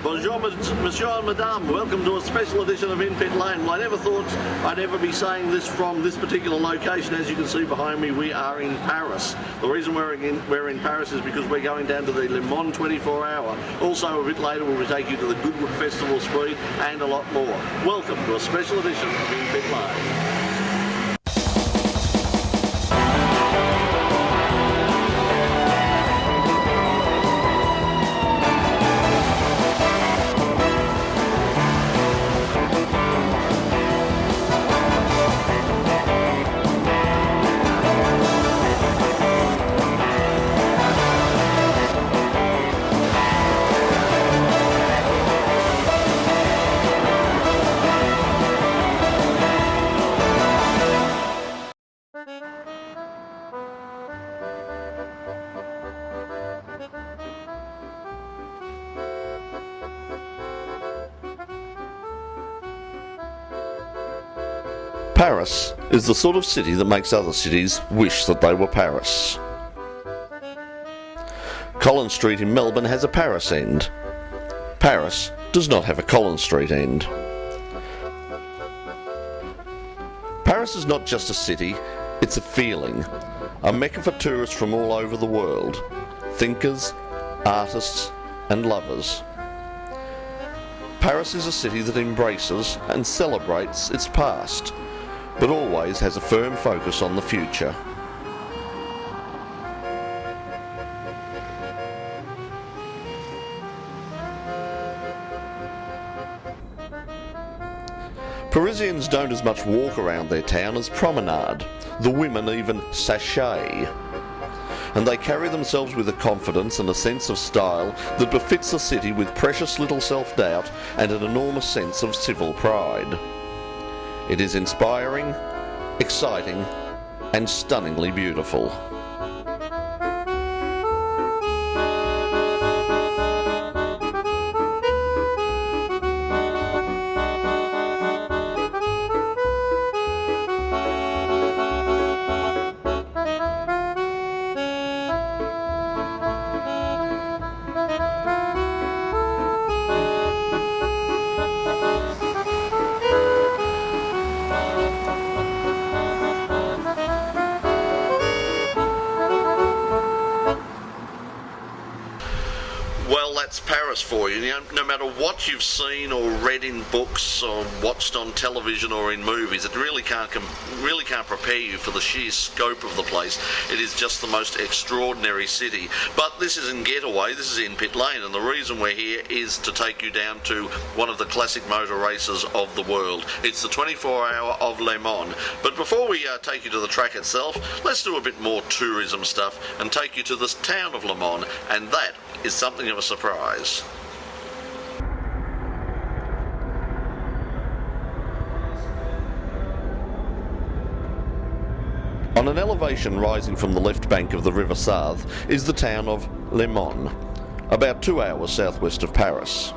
Bonjour, monsieur and madame. Welcome to a special edition of In Pit Lane. Well, I never thought I'd ever be saying this from this particular location. As you can see behind me, we are in Paris. The reason we're in Paris is because we're going down to the Le Mans 24 Hour. Also, a bit later, we'll take you to the Goodwood Festival Speed and a lot more. Welcome to a special edition of In Pit Lane. Paris is the sort of city that makes other cities wish that they were Paris. Collins Street in Melbourne has a Paris end. Paris does not have a Collins Street end. Paris is not just a city, it's a feeling. A mecca for tourists from all over the world. Thinkers, artists and lovers. Paris is a city that embraces and celebrates its past, but always has a firm focus on the future. Parisians don't as much walk around their town as promenade. The women even sashay. And they carry themselves with a confidence and a sense of style that befits a city with precious little self-doubt and an enormous sense of civil pride. It is inspiring, exciting, and stunningly beautiful. Well, that's Paris for you. No matter what you've seen or read in books or watched on television or in movies, it really can't prepare you for the sheer scope of the place. It is just the most extraordinary city. But this isn't Getaway, this is In Pit Lane, and the reason we're here is to take you down to one of the classic motor races of the world. It's the 24 Hour of Le Mans. But before we take you to the track itself, let's do a bit more tourism stuff and take you to this town of Le Mans, and that is something of a surprise. On an elevation rising from the left bank of the River Sarthe is the town of Le Mans, about 2 hours southwest of Paris.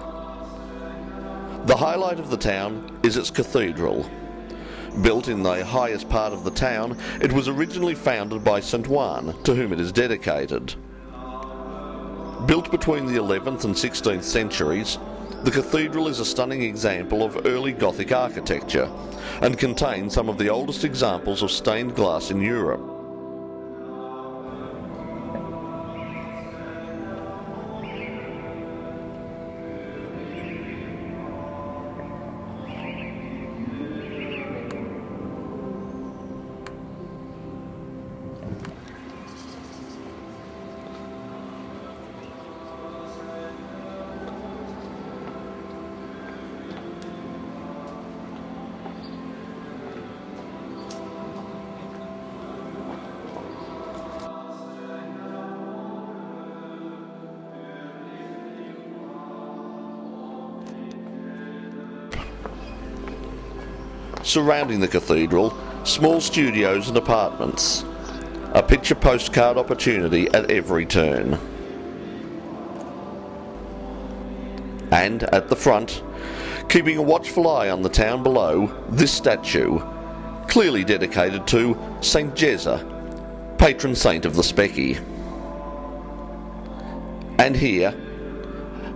The highlight of the town is its cathedral. Built in the highest part of the town, it was originally founded by St. Juan, to whom it is dedicated. Built between the 11th and 16th centuries, the cathedral is a stunning example of early Gothic architecture and contains some of the oldest examples of stained glass in Europe. Surrounding the cathedral, small studios and apartments. A picture postcard opportunity at every turn. And at the front, keeping a watchful eye on the town below, this statue, clearly dedicated to Saint Jezza, patron saint of the Specky. And here,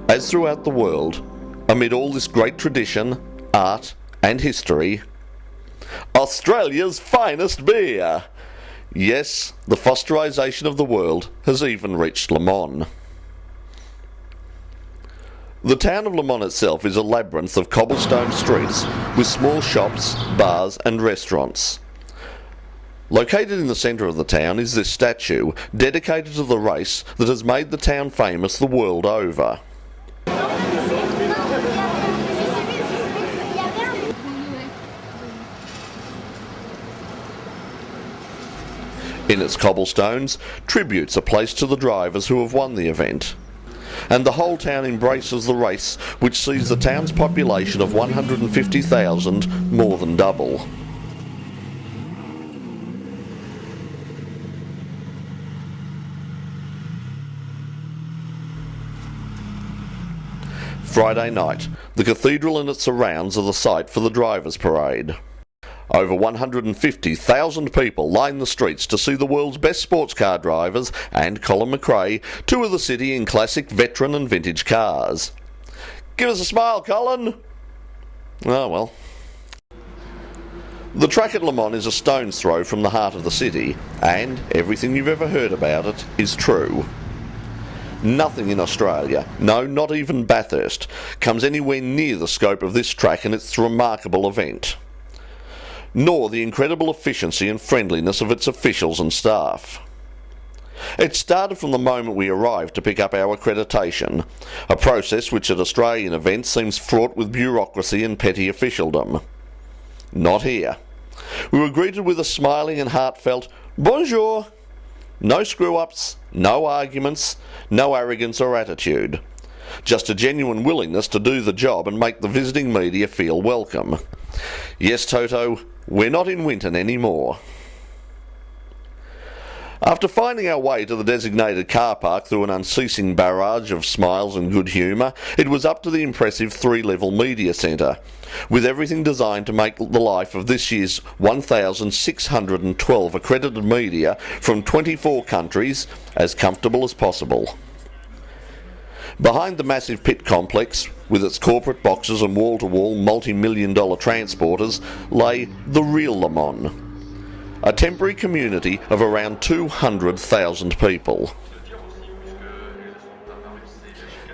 As throughout the world, amid all this great tradition, art and history, Australia's finest beer! Yes, the fosterisation of the world has even reached Le Mans. The town of Le Mans itself is a labyrinth of cobblestone streets with small shops, bars and restaurants. Located in the centre of the town is this statue dedicated to the race that has made the town famous the world over. In its cobblestones, tributes are placed to the drivers who have won the event. And the whole town embraces the race, which sees the town's population of 150,000 more than double. Friday night, the cathedral and its surrounds are the site for the drivers' parade. Over 150,000 people line the streets to see the world's best sports car drivers and Colin McRae tour the city in classic veteran and vintage cars. Give us a smile, Colin! Oh well. The track at Le Mans is a stone's throw from the heart of the city, and everything you've ever heard about it is true. Nothing in Australia, no, not even Bathurst, comes anywhere near the scope of this track and its remarkable event, nor the incredible efficiency and friendliness of its officials and staff. It started from the moment we arrived to pick up our accreditation, a process which at Australian events seems fraught with bureaucracy and petty officialdom. Not here. We were greeted with a smiling and heartfelt bonjour. No screw-ups, no arguments, no arrogance or attitude. Just a genuine willingness to do the job and make the visiting media feel welcome. Yes, Toto, we're not in Winton anymore. After finding our way to the designated car park through an unceasing barrage of smiles and good humour, it was up to the impressive three-level media centre, with everything designed to make the life of this year's 1,612 accredited media from 24 countries as comfortable as possible. Behind the massive pit complex, with its corporate boxes and wall-to-wall multi-million-dollar transporters, lay the real Le Mans, a temporary community of around 200,000 people.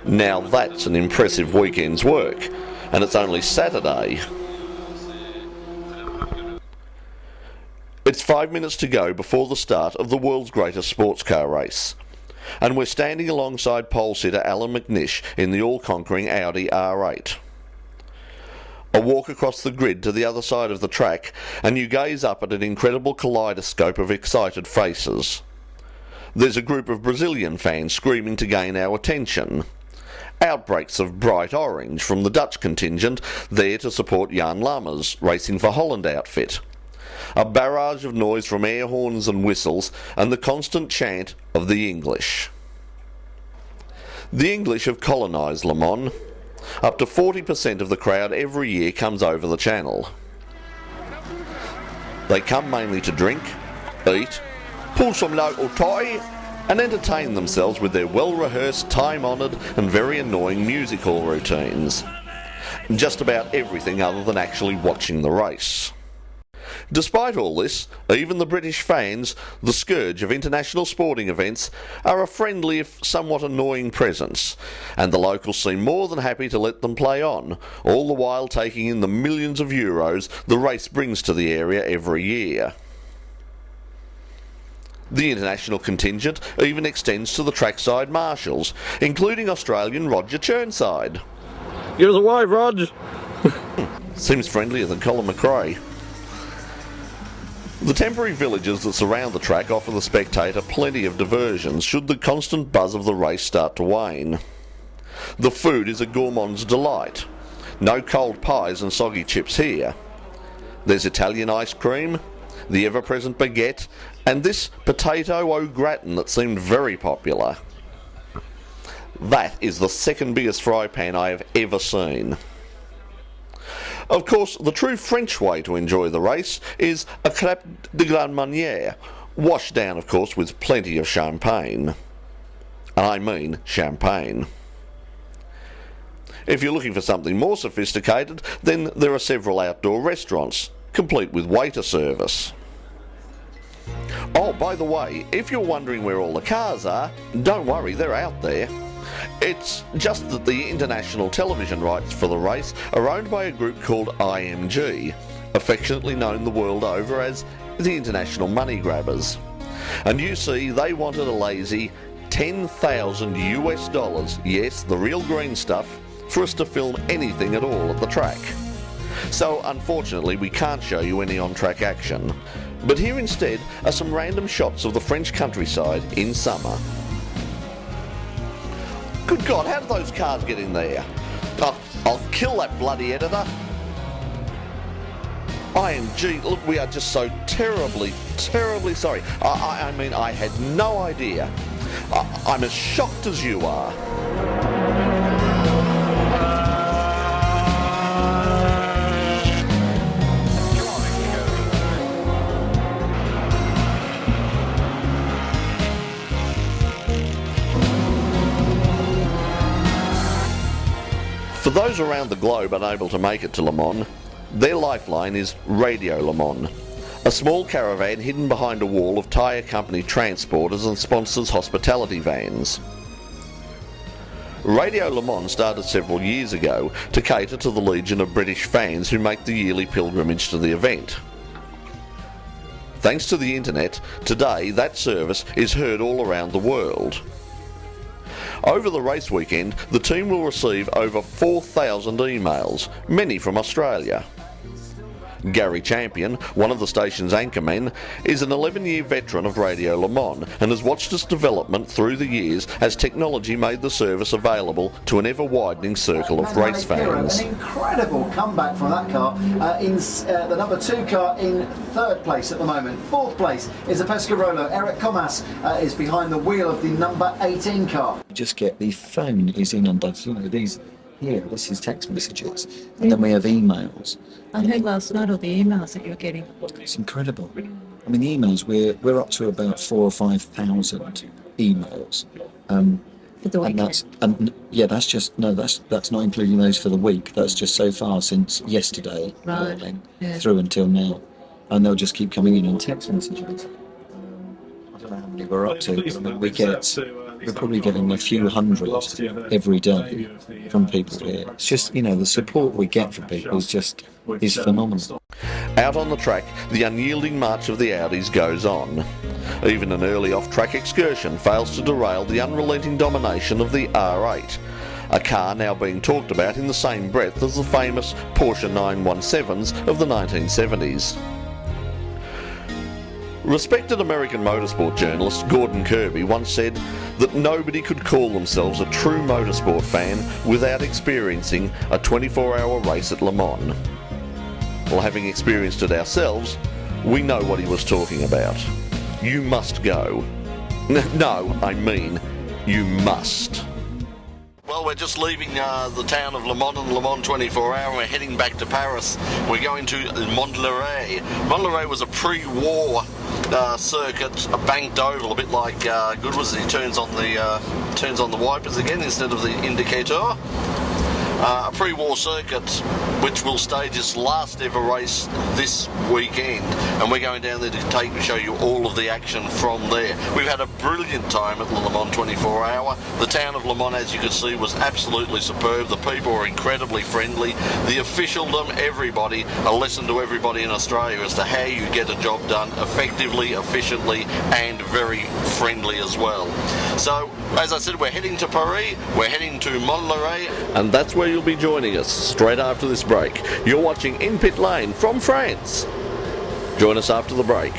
Now that's an impressive weekend's work, and it's only Saturday. It's 5 minutes to go before the start of the world's greatest sports car race, and we're standing alongside pole sitter Alan McNish in the all-conquering Audi R8. A walk across the grid to the other side of the track, and you gaze up at an incredible kaleidoscope of excited faces. There's a group of Brazilian fans screaming to gain our attention. Outbreaks of bright orange from the Dutch contingent there to support Jan Lammers, racing for Holland outfit. A barrage of noise from air horns and whistles, and the constant chant of the English. The English have colonised Le Mans. Up to 40% of the crowd every year comes over the channel. They come mainly to drink, eat, pull some local toy, and entertain themselves with their well-rehearsed, time-honoured and very annoying music hall routines. Just about everything other than actually watching the race. Despite all this, even the British fans, the scourge of international sporting events, are a friendly if somewhat annoying presence, and the locals seem more than happy to let them play on, all the while taking in the millions of euros the race brings to the area every year. The international contingent even extends to the trackside marshals, including Australian Roger Churnside. Give us a wave, Rog! Seems friendlier than Colin McRae. The temporary villages that surround the track offer the spectator plenty of diversions should the constant buzz of the race start to wane. The food is a gourmand's delight. No cold pies and soggy chips here. There's Italian ice cream, the ever-present baguette, and this potato au gratin that seemed very popular. That is the second biggest fry pan I have ever seen. Of course, the true French way to enjoy the race is a crêpe de grande manière, washed down, of course, with plenty of champagne. And I mean champagne. If you're looking for something more sophisticated, then there are several outdoor restaurants, complete with waiter service. Oh, by the way, if you're wondering where all the cars are, don't worry, they're out there. It's just that the international television rights for the race are owned by a group called IMG, affectionately known the world over as the International Money Grabbers. And you see, they wanted a lazy $10,000 US, yes, the real green stuff, for us to film anything at all at the track. So unfortunately we can't show you any on-track action, but here instead are some random shots of the French countryside in summer. Good God, how did those cars get in there? I'll kill that bloody editor. IMG, look, we are just so terribly sorry. I mean, I had no idea. I'm as shocked as you are. For those around the globe unable to make it to Le Mans, their lifeline is Radio Le Mans, a small caravan hidden behind a wall of tyre company transporters and sponsors' hospitality vans. Radio Le Mans started several years ago to cater to the legion of British fans who make the yearly pilgrimage to the event. Thanks to the internet, today that service is heard all around the world. Over the race weekend, the team will receive over 4,000 emails, many from Australia. Gary Champion, one of the station's anchormen, is an 11-year veteran of Radio Le Mans and has watched its development through the years as technology made the service available to an ever-widening circle of race fans. An incredible comeback from that car, in the number 2 car in 3rd place at the moment. 4th place is a Pescarolo. Eric Comas is behind the wheel of the number 18 car. You just get the phone is inundated. You know, these here, this is text messages, and then we have emails. I heard last night all the emails that you were getting. It's incredible. I mean, the emails, we're up to about 4,000 or 5,000 emails. For the weekend. That's not including those for the week. That's just so far since yesterday morning through until now, and they'll just keep coming in on text messages. I don't know how many we're up to, but we're probably getting a few hundred every day from people here. It's just, you know, the support we get from people is phenomenal. Out on the track, the unyielding march of the Audis goes on. Even an early off-track excursion fails to derail the unrelenting domination of the R8, a car now being talked about in the same breath as the famous Porsche 917s of the 1970s. Respected American motorsport journalist Gordon Kirby once said that nobody could call themselves a true motorsport fan without experiencing a 24-hour race at Le Mans. Well, having experienced it ourselves, we know what he was talking about. You must go. No, I mean, you must. Well, we're just leaving the town of Le Mans and Le Mans 24 Hour. We're heading back to Paris. We're going to Montlhéry. Montlhéry was a pre-war circuit, a banked oval, a bit like Goodwood. He turns on the wipers again instead of the indicator. A pre-war circuit which will stage its last ever race this weekend, and we're going down there to show you all of the action from there. We've had a brilliant time at Le Mans 24 Hour. The town of Le Mans, as you can see, was absolutely superb. The people were incredibly friendly. The officialdom, everybody, a lesson to everybody in Australia as to how you get a job done effectively, efficiently, and very friendly as well. So, as I said, we're heading to Paris, we're heading to Montlhéry, and that's where you'll be joining us straight after this break. You're watching In Pit Lane from France. Join us after the break.